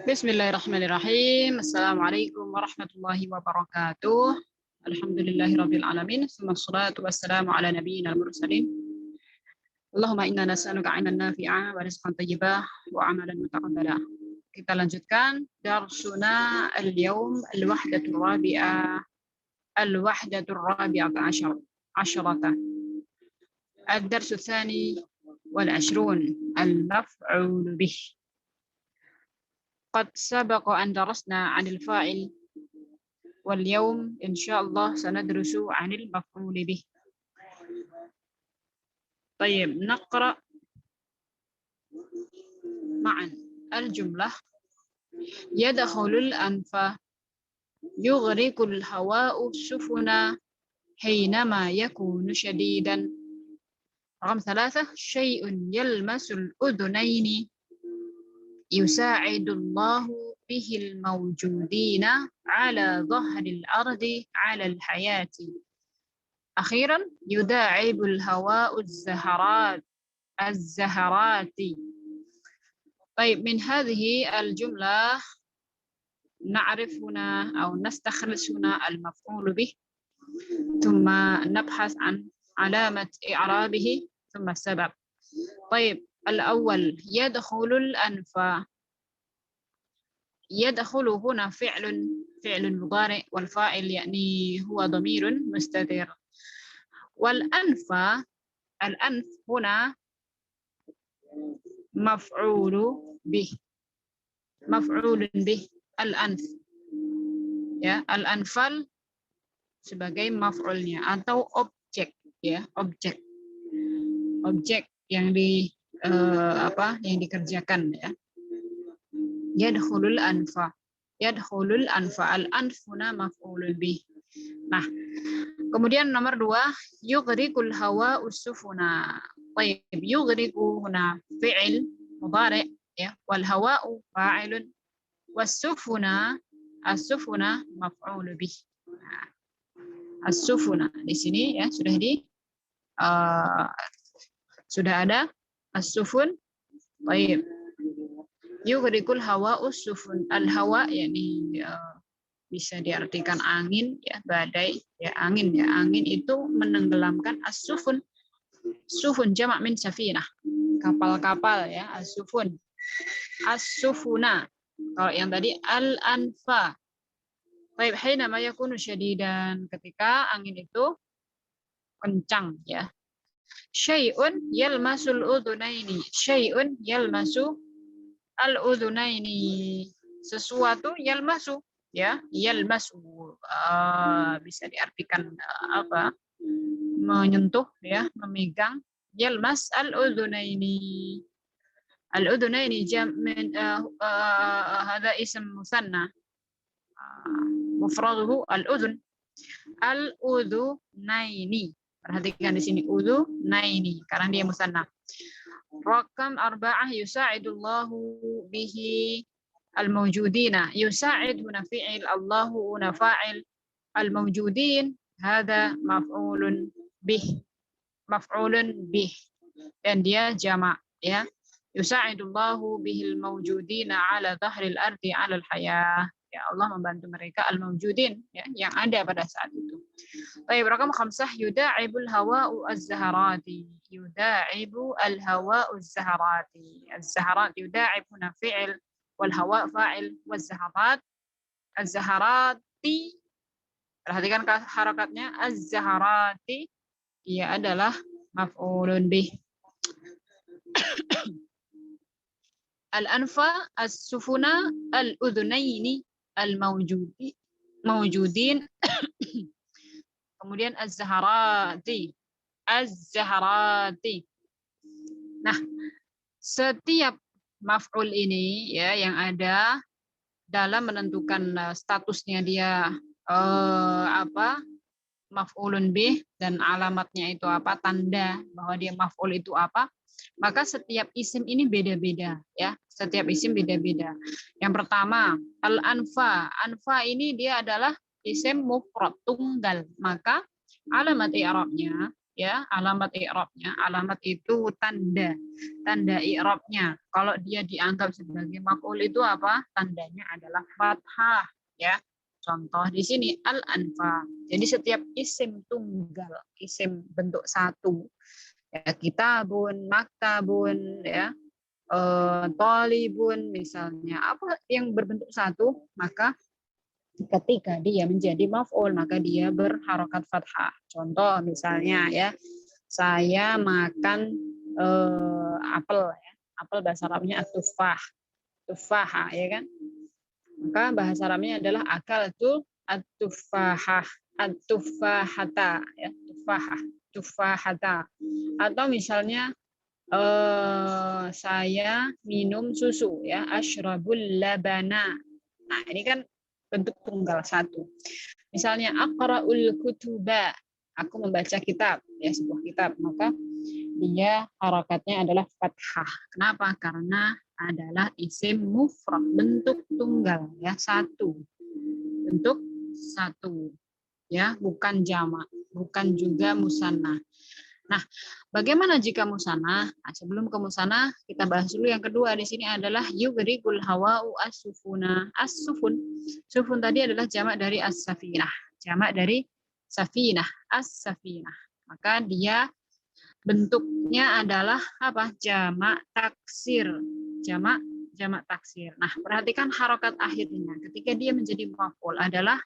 Bismillahirrahmanirrahim. Assalamualaikum warahmatullahi wabarakatuh. Alhamdulillahirabbil alamin. Wassalatu wassalamu ala nabiyyina mursalin. Allahumma inna nas'aluka 'ilman nafi'a wa rizqan thayyibah wa 'amalan mutaqabbala. Kita lanjutkan darsuna al-yawm al-wahdatur rabi'ah. Al-wahdatur rabi'ata asyrata. Ad-darsu tsani wal 'ashrun al-maf'ul bih. قد سبق أن درسنا عن الفاعل واليوم إن شاء الله سندرس عن المفعول به. طيب نقرأ معا الجملة. يدخل الأنف يغرق الهواء السفن حينما يكون شديدا. رقم 3 شيء يلمس الأذنين يساعد الله به الموجودين على ظهر الأرض على الحياة. أخيرا يداعب الهواء الزهرات. طيب من هذه الجملة نعرف هنا أو نستخرج هنا المفعول به، ثم نبحث عن علامة إعرابه ثم السبب. طيب الأول يدخل الأنف. يدخل هنا فعل مضارع والفاعل يعني هو ضمير مستتر. والأنف هنا مفعول به. الأنف ya, al-anfal sebagai maf'ulnya atau objek ya, objek yang yang dikerjakan ya. Yadkhulul anfa. Al-anf huna maf'ulun bih. Nah, kemudian nomor 2 yughriqul hawa usufuna. Baik, yughriqu huna fi'il mudhari' ya, wal hawa'u fa'ilun was-sufuna maf'ul bih. Nah, as-sufuna di sini ya sudah ada as-sufun. Baik. Yughriqul hawa usufun. Al-hawa yakni bisa diartikan angin ya, badai ya, angin ya. Angin itu menenggelamkan as-sufun. Sufun jamak min safinah. Kapal-kapal ya, as-sufun. As-sufuna. Kalau yang tadi al-anfa. Baik, hinama yakunu syadidan, ketika angin itu kencang ya. Syai'un yalmasul udhunaini. Syai'un yalmasu al-udhunaini. Sesuatu yalmasu ya, yalmasu bisa diartikan menyentuh ya, memegang. Yalmas al-udhunaini. Al-udhunaini min hadha ism musanna. Mufraduhu al-udhun. Al-udhunaini. Perhatikan di sini udhunaini karena dia musanna. Rakam 4 yusa'idullahu bihi al-mawjudina. Yusa'id huna fi'il, Allahu huna fa'il. Al-mawjudin hadha maf'ulun bih. Dan dia jamak ya. Yusa'idullahu bihil mawjudina ala dhahril ardi ala al-hayah. Ya, Allah membantu mereka al-mawjudin ya, yang ada pada saat itu. Baik, rakam 5 yuda'ibul hawa'u az-zaharati. Yuda'ibu al-hawa'u az-zaharati. Az-zaharat yuda'ib huna fi'il wal hawa' fa'il waz-zaharat. Az-zaharati, perhatikan harakatnya, az-zaharati ia adalah maf'ulun bih. Al-anfa as-sufuna al-udhunaini al-mawjudin. Kemudian az-zaharati. Nah, setiap maf'ul ini ya yang ada dalam menentukan statusnya dia maf'ulun bih dan alamatnya itu apa, tanda bahwa dia maf'ul itu apa, maka setiap isim ini beda-beda ya, setiap isim beda-beda. Yang pertama al-anfa. Anfa ini dia adalah isim mufrad tunggal, maka alamat i'rabnya ya alamat i'rabnya. Alamat itu tanda i'rabnya. Kalau dia dianggap sebagai maf'ul itu apa? Tandanya adalah fathah, ya. Contoh di sini al-anfal. Jadi setiap isim tunggal, isim bentuk satu, ya, kitabun, maktabun, ya, tolibun misalnya, apa yang berbentuk satu, maka ketika dia menjadi maf'ul maka dia berharokat fathah. Contoh misalnya, ya, saya makan apel, ya. Apel bahasa Arabnya at-tufah, tufaha, ya kan? Maka bahasa Arabnya adalah akal itu at-tufahah, at-tufahata, ya, tufahah, tufahata. Atau misalnya saya minum susu, ya, asyrabul labana. Nah, ini kan bentuk tunggal satu. Misalnya aqra'ul kutuba, aku membaca kitab, ya, sebuah kitab, maka dia harakatnya adalah fathah. Kenapa? Karena adalah isim mufrad, bentuk tunggal, ya, satu. Bentuk satu, ya, bukan jamak, bukan juga musanna. Nah, bagaimana jika musanah? Nah, sebelum ke musanah, kita bahas dulu yang kedua di sini adalah yugrikul hawa'u as-sufuna. As-sufun. Sufun tadi adalah jamak dari as-safinah. Jamak dari safinah, as-safinah. Maka dia bentuknya adalah apa? Jamak taksir. Jamak taksir. Nah, perhatikan harokat akhirnya. Ketika dia menjadi maf'ul adalah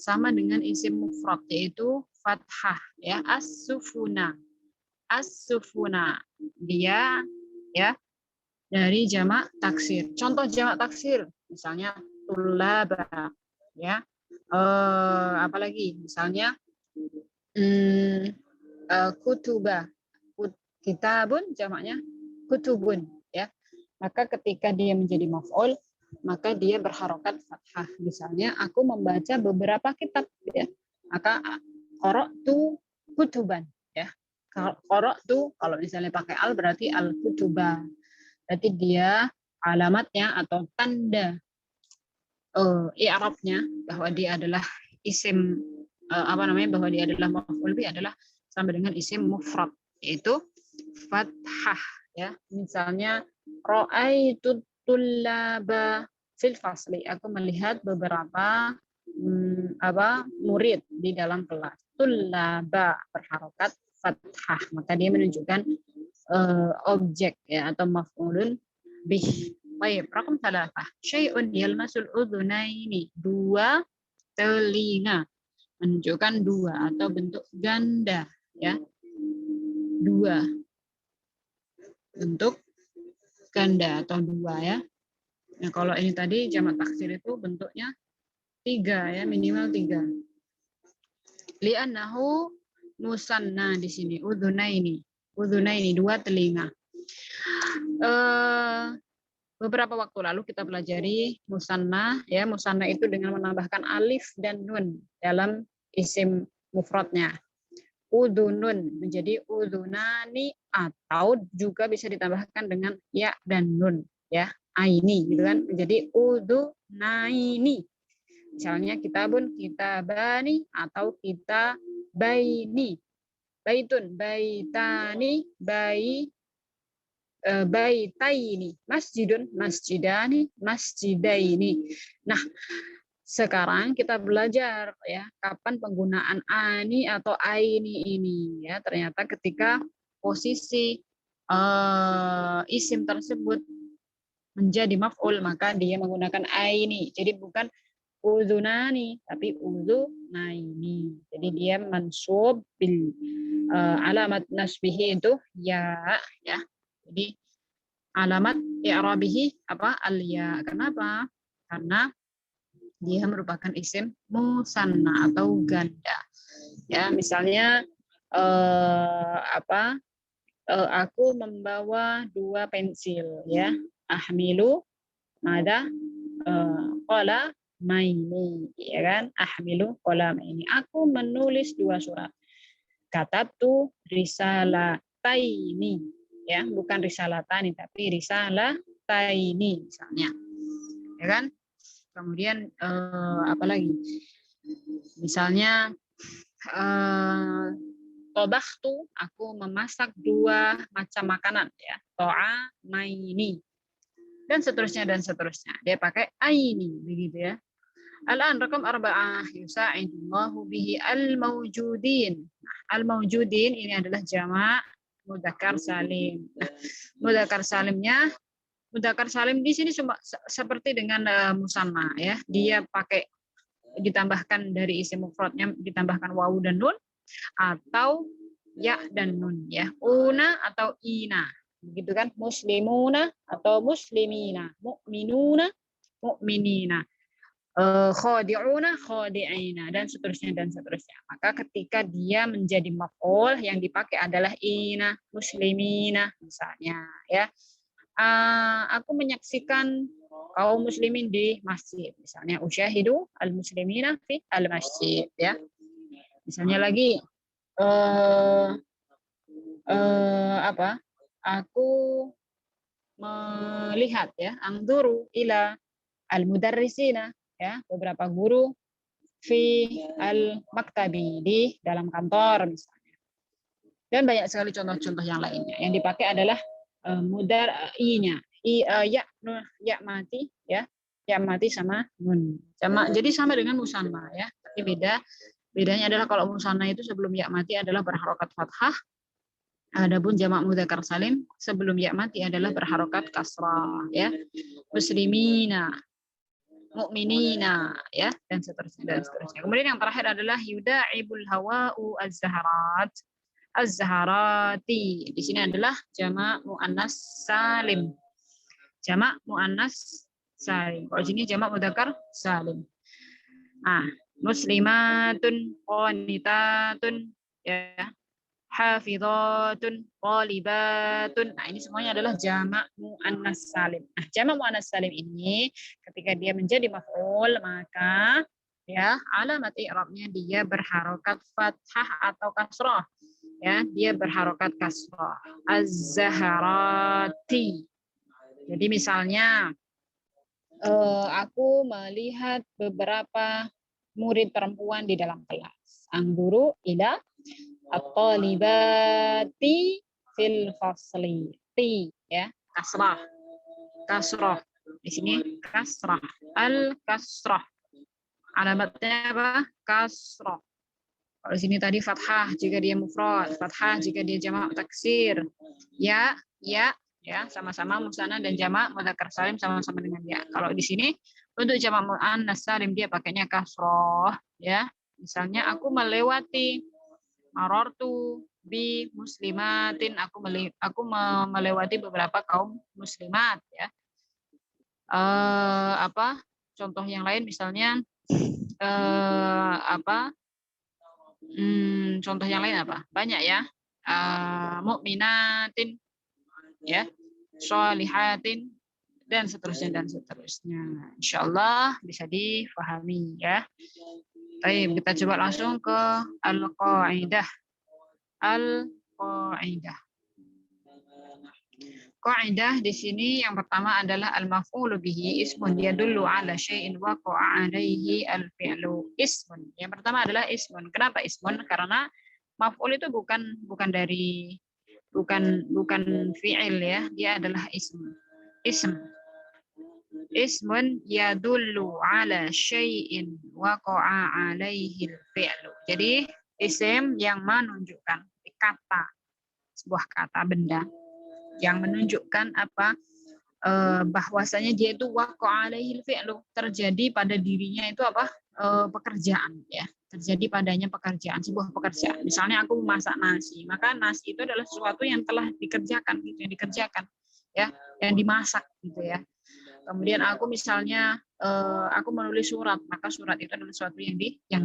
sama dengan isim mufrad, yaitu fathah, ya, as-sufuna. As-sufuna, dia, ya, dari jamak taksir. Contoh jamak taksir misalnya tulaba, ya, apalagi misalnya kutuba, kitabun jamaknya kutubun, ya. Maka ketika dia menjadi maf'ul maka dia berharokat fathah. Misalnya aku membaca beberapa kitab, ya, maka qara'tu kutuban, ya. Qara'tu kalau misalnya pakai al berarti al-kutuba. Berarti dia alamatnya atau tanda i'rabnya bahwa dia adalah isim bahwa dia adalah maf'ul bih adalah sama dengan isim mufrad, yaitu fathah, ya. Misalnya ra'aitu tullaba fil fasli, aku melihat beberapa murid di dalam kelas. Tullaba berharokat fathah, maka dia menunjukkan objek, ya, atau maf'ulun bih. Baik, raqam 3. Syai'un yalmasul udhunaini, dua telinga, menunjukkan dua atau bentuk ganda, ya. Dua, bentuk ganda atau dua, ya. Nah, kalau ini tadi jamak taksir itu bentuknya tiga, ya, minimal tiga. Li'annahu musanna di sini, udhunaini. Udhunaini, dua telinga. Beberapa waktu lalu kita pelajari musanna, ya. Musanna itu dengan menambahkan alif dan nun dalam isim mufradnya. Udhunun menjadi udhunani, atau juga bisa ditambahkan dengan ya dan nun, ya, aini, gitu kan, menjadi udhunaini. Misalnya kitabun, kitabani, atau kitabaini. Baitun, baitani, baitaini, masjidun, masjidani, masjidaini. Nah, sekarang kita belajar, ya, kapan penggunaan ani atau aini ini, ya. Ternyata ketika posisi isim tersebut menjadi maf'ul maka dia menggunakan aini. Jadi bukan udhunani tapi udhunaini. Jadi dia mansub bil alamat nasbihi itu ya, ya. Jadi alamat i'rabihi apa? Al-ya. Kenapa? Karena dia merupakan isim musanna atau ganda, ya. Misalnya aku membawa dua pensil, ya. Ahmilu mada qala maini, ya kan. Ahmilu qala maini, aku menulis dua surat. Katabtu risalataini, ya, bukan risalatani tapi risalataini misalnya, ya kan. Kemudian apa lagi? Misalnya Tobakhtu, aku memasak 2 macam makanan ya. Ta'amaini. Dan seterusnya dan seterusnya. Dia pakai aini begitu ya. Al-an rakam 4 yusa'idullahu bihi al-mawjudin. Nah, al-mawjudin ini adalah jamak mudzakkar salim. Nah, mudzakkar salim di sini cuma seperti dengan musanna ya. Dia pakai ditambahkan dari isim mufradnya ditambahkan wawu dan nun atau ya dan nun ya. Una atau ina. Begitu kan? Muslimuna atau muslimina, mu'minuna, mu'minina, khadi'una, khadi'ina, dan seterusnya dan seterusnya. Maka ketika dia menjadi maf'ul yang dipakai adalah ina, muslimina misalnya ya. Aku menyaksikan kaum muslimin di masjid. Misalnya usyahidu al-muslimina fi al-masjid ya. Misalnya lagi apa? Aku melihat ya, anzuru ila al-mudarrisina ya, beberapa guru fi al-maktabi di dalam kantor misalnya. Dan banyak sekali contoh-contoh yang lainnya. Yang dipakai adalah i-nya. Ya mati ya. Ya mati sama nun. Jadi sama dengan musanna ya. Tapi bedanya adalah kalau musanna itu sebelum ya mati adalah berharokat fathah. Adapun jamak mudzakkar salim sebelum ya mati adalah berharokat kasrah ya. Muslimina, mu'minina ya, dan seterusnya dan seterusnya. Kemudian yang terakhir adalah yuda'ibul hawa'u az-zaharat. Az-zaharati. Di sini adalah jamak muannas salim. Jamak muannas salim. Kalau sini jamak mudzakkar salim. Nah, muslimatun, qanitatun ya. Hafizatun, qalibatun. Nah, ini semuanya adalah jamak muannas salim. Nah, jamak muannas salim ini ketika dia menjadi maf'ul maka ya alamat i'rabnya dia berharokat fathah atau kasrah. Ya, dia berharokat kasrah. Az-zaharati. Jadi misalnya aku melihat beberapa murid perempuan di dalam kelas. Angguru ila at-talibati fil fasli. Ti ya, kasrah. Kasrah. Di sini kasrah. Al-kasrah. Alamatnya apa? Kasrah. Kalau di sini tadi fathah jika dia mufrad, fathah jika dia jamak taksir. Ya, sama-sama musanna dan jamak mudzakkar salim sama-sama dengan ya. Kalau di sini untuk jamak muannas salim dia pakainya kasrah ya. Misalnya aku melewati marartu bi muslimatin, aku melewati beberapa kaum muslimat ya. Contoh yang lain misalnya contoh yang lain apa? Banyak ya. Mukminatin ya, sholihatin, dan seterusnya dan seterusnya. Insyaallah bisa difahami ya. Baik, kita coba langsung ke al-qaidah. Al-qaidah. Qaidah di sini yang pertama adalah al-maf'ulu bihi ismun yadullu ala syai'in waqa'a 'alaihi al-fi'lu. Ismun. Yang pertama adalah ismun. Kenapa ismun? Karena maf'ul itu bukan fi'il ya. Dia adalah ism. Ismun yadullu ala syai'in waqa'a 'alaihi al-fi'lu. Jadi isim yang menunjukkan kata, sebuah kata benda yang menunjukkan apa bahwasanya dia itu waqa'a 'alaihil fi'lu, terjadi pada dirinya itu apa pekerjaan ya, terjadi padanya pekerjaan, sebuah pekerjaan. Misalnya aku memasak nasi, maka nasi itu adalah sesuatu yang telah dikerjakan gitu, yang dimasak gitu ya. Kemudian aku misalnya aku menulis surat, maka surat itu adalah sesuatu yang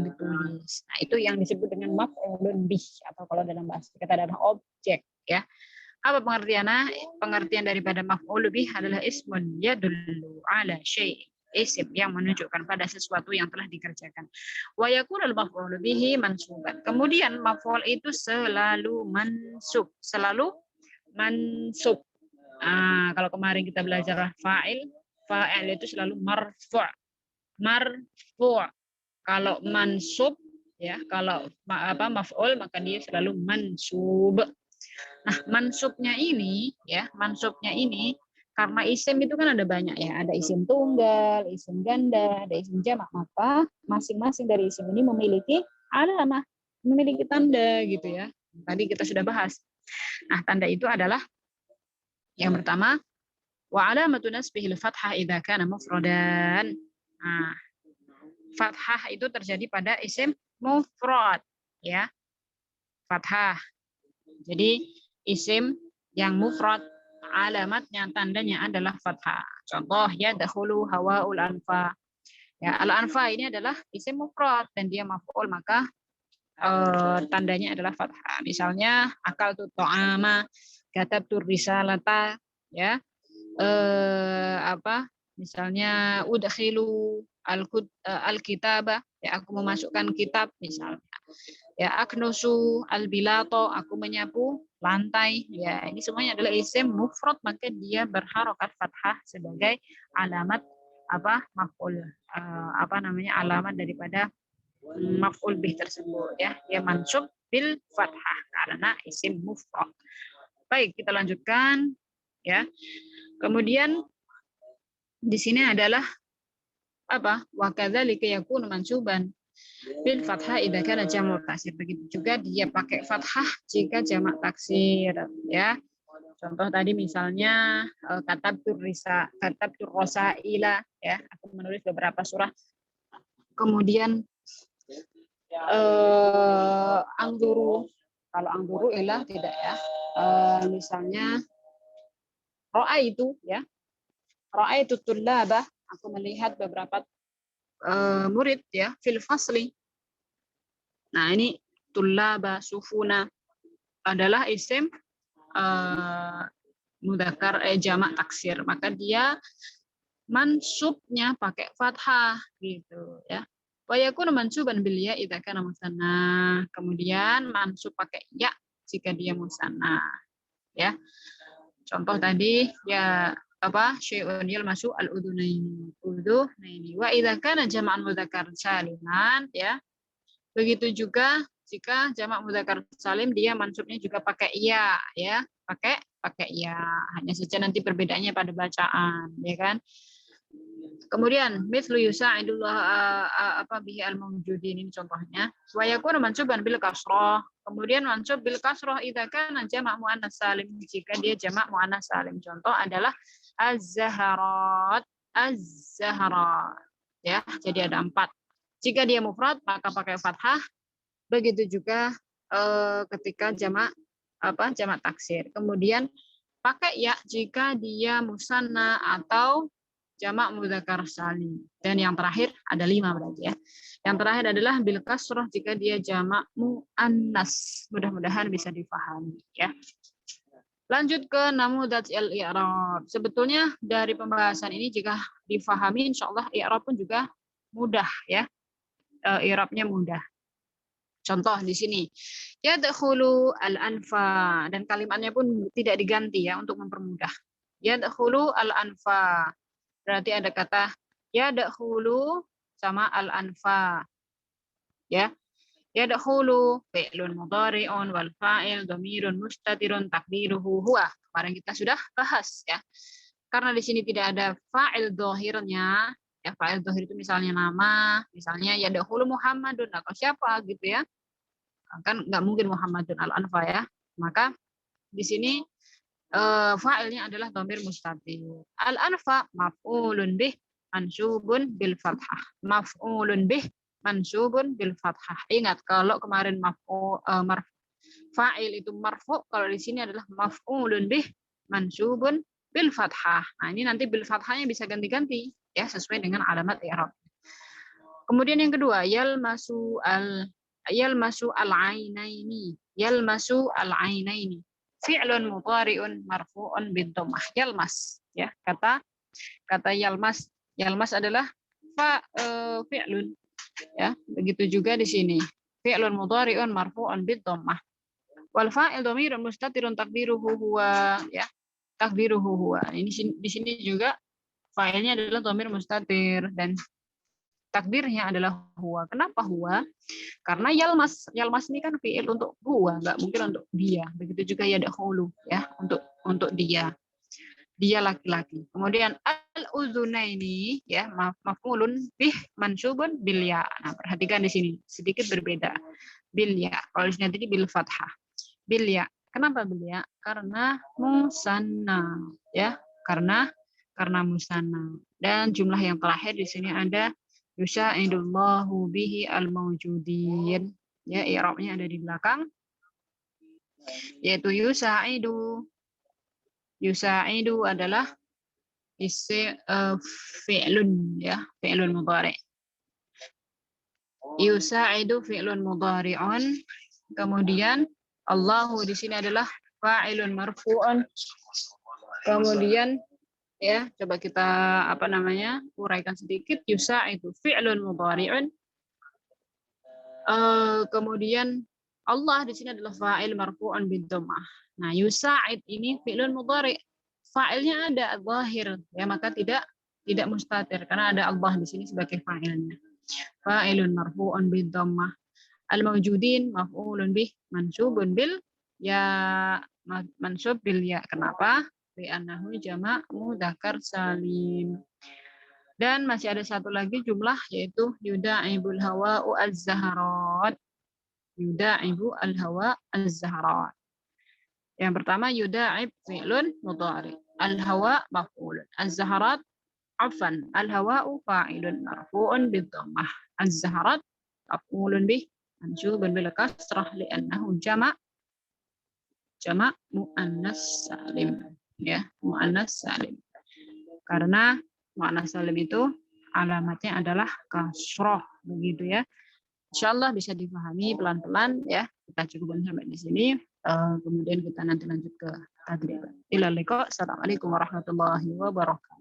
ditulis. Nah, itu yang disebut dengan maf'ulun bih, atau kalau dalam bahasa kita adalah objek ya. Apa pengertiannya? Pengertian daripada maf'ul bih adalah ismun yadullu ala syai', isim yang menunjukkan pada sesuatu yang telah dikerjakan. Wa yakunul maf'ul bihi mansuban. Kemudian maf'ul itu selalu mansub, kalau kemarin kita belajar fa'il itu selalu marfu'. Kalau mansub ya. Kalau maf'ul maka dia selalu mansub. Nah, mansubnya ini ya, mansubnya ini karena isim itu kan ada banyak ya, ada isim tunggal, isim ganda, ada isim jamak, maka masing-masing dari isim ini memiliki alamah, memiliki tanda gitu ya. Tadi kita sudah bahas. Nah, tanda itu adalah yang pertama wa alamatu nasbihil fathah idza kana mufradan. Nah, fathah itu terjadi pada isim mufrad ya, fathah. Jadi isim yang mufrad alamatnya tandanya adalah fathah. Contoh ya dahulu hawaul anfa. Ya, al anfa ini adalah isim mufrad dan dia maf'ul maka tandanya adalah fathah. Misalnya akal tu ta'ama, katabtu risalata ya. Misalnya udkhilu al-kitabah ya aku memasukkan kitab misalnya. Ya aknusu al-bilato aku menyapu lantai ya ini semuanya adalah isim mufrad maka dia berharokat fathah sebagai alamat maf'ul alamat daripada maf'ul bih tersebut ya dia mansub bil fathah karena isim mufrad. Baik, kita lanjutkan ya. Kemudian di sini adalah wa kadzalika yakunu mansuban bil fathah idza kana jamak taksir. Begitu juga dia pakai fathah jika jamak taksir ya. Contoh tadi misalnya katabtur rosaila ya, aku menulis beberapa surah. Kemudian angguru, kalau angguru ilah tidak ya. Misalnya roa itu ya. Roa itu tullabah, aku melihat beberapa murid ya fil fasli. Nah, ini tullaba sufuna adalah isim mudzakkar jamak taksir. Maka dia mansubnya pakai fathah gitu ya. Wa yakunu mansuban bil ya idza kana musanna. Kemudian mansub pakai ya jika dia musanna ya. Contoh tadi ya syai'un yalmasu al-udhunaini wa idza kana jama'an mudzakkar saliman ya. Begitu juga jika jamak mudzakkar salim dia mansubnya juga pakai ya ya, pakai ya. Hanya saja nanti perbedaannya pada bacaan ya kan. Kemudian mithlu yusa'idullah bihi al-mawjudin ini contohnya. Wa yakunu mansuban bil kasrah. Kemudian mansub bil kasrah idza kana jamak muannas salim jika dia jamak muannas salim. Contoh adalah az-zaharat, az-zaharat. Ya, jadi ada 4. Jika dia mufrad maka pakai fathah. Begitu juga ketika jamak jamak taksir. Kemudian pakai ya jika dia musanna atau jamak mudzakkar salim. Dan yang terakhir ada 5 berarti ya. Yang terakhir adalah bil kasrah jika dia jamak muannas. Mudah-mudahan bisa dipahami ya. Lanjut ke namudats al-i'rab. Sebetulnya dari pembahasan ini jika difahami insyaallah i'rab pun juga mudah ya. I'rabnya mudah. Contoh di sini yadkhulu al-anfa dan kalimatnya pun tidak diganti ya untuk mempermudah. Yadkhulu al-anfa. Berarti ada kata yadkhulu sama al-anfa. Ya. Yadkhulu fi'lun mudhari'un wal fa'il dhamirun mustatirun taqdiruhu huwa. Kemarin kita sudah bahas ya. Karena di sini tidak ada fa'il dhahirnya, ya fa'il dhahir itu misalnya nama, misalnya yadkhulu Muhammadun atau siapa gitu ya. Kan nggak mungkin Muhammadun al-anfa ya. Maka di sini fa'ilnya adalah dhamir mustatir. Al-anfa maf'ulun bih mansubun bil fathah. Maf'ulun bih mansubun bil fathah. Ingat kalau kemarin fa'il itu marfu, kalau di sini adalah maf'ulun bih mansubun bil fathah. Nah, ini nanti bil fathahnya bisa ganti-ganti ya sesuai dengan alamat i'rab. Kemudian yang kedua, yalmasu al-ainaini. Yalmasu al-ainaini. Fi'lun mudhari'un marfu'un bidhammah. Yalmas ya. Kata yalmas. Yalmas adalah fi'lun ya. Begitu juga di sini. Fi'lun mudhari'un marfu'un bidhammah. Wal fa'il dhamirun mustatirun taqdiruhu huwa ya. Taqdiruhu huwa. Ini di sini juga fa'ilnya adalah dhamir mustatir dan Takdirnya adalah huwa. Kenapa huwa? Karena yalmas. Yalmas ini kan fi'il untuk huwa, nggak mungkin untuk dia. Begitu juga yadkhulu ya, untuk dia. Dia laki-laki. Kemudian al-udzunaini ya, maf'ulun bih mansubun bil ya. Nah, perhatikan di sini sedikit berbeda. Bil ya. Kalau di sini tadi bil fathah. Bil ya. Kenapa bil ya? Karena musanna ya. Karena musanna. Dan jumlah yang terakhir di sini ada yusa'idullahu bihi al-mawjudin. Ya, i'rabnya ada di belakang. Yaitu yusa'idu. Yusa'idu adalah fi'lun ya, fi'lun mudhari'. Yusa'idu fi'lun mudhari'un. Kemudian Allahu di sini adalah fa'ilun marfu'un. Kemudian ya, coba kita uraikan sedikit. Yusa'idu fi'lun mudhari'un. Kemudian Allah di sini adalah fa'il marfu'un bid-dhammah. Nah, yusa'id ini fi'lun mudhari'. Fa'ilnya ada zahir ya, maka tidak mustatir karena ada Allah di sini sebagai fa'ilnya. Fa'ilun marfu'un bid-dhammah. Al-mawjudin maf'ulun bih mansubun bil ya, mansub bil ya. Kenapa? Li'annahu jama' mudzakkar salim. Dan masih ada satu lagi jumlah, yaitu yuda'ibul hawa'u az-zaharat. Yuda'ibu al-hawa az-zaharat. Yang pertama yuda'ib fi'lun mudhari. Al-hawa maf'ulun. Az-zaharat afan. Al-hawa'u fa'ilun marfu'un bid-dhammah. Az-zaharat maf'ulun bih mansubun bil kasrah li'annahu jama' muannas salim. Ya, muannas salim. Karena muannas salim itu alamatnya adalah kasrah, begitu ya. Insyaallah bisa dipahami pelan-pelan ya. Kita cukupkan sampai di sini. Kemudian kita nanti lanjut ke tadrib. Ila liqa. Assalamualaikum warahmatullahi wabarakatuh.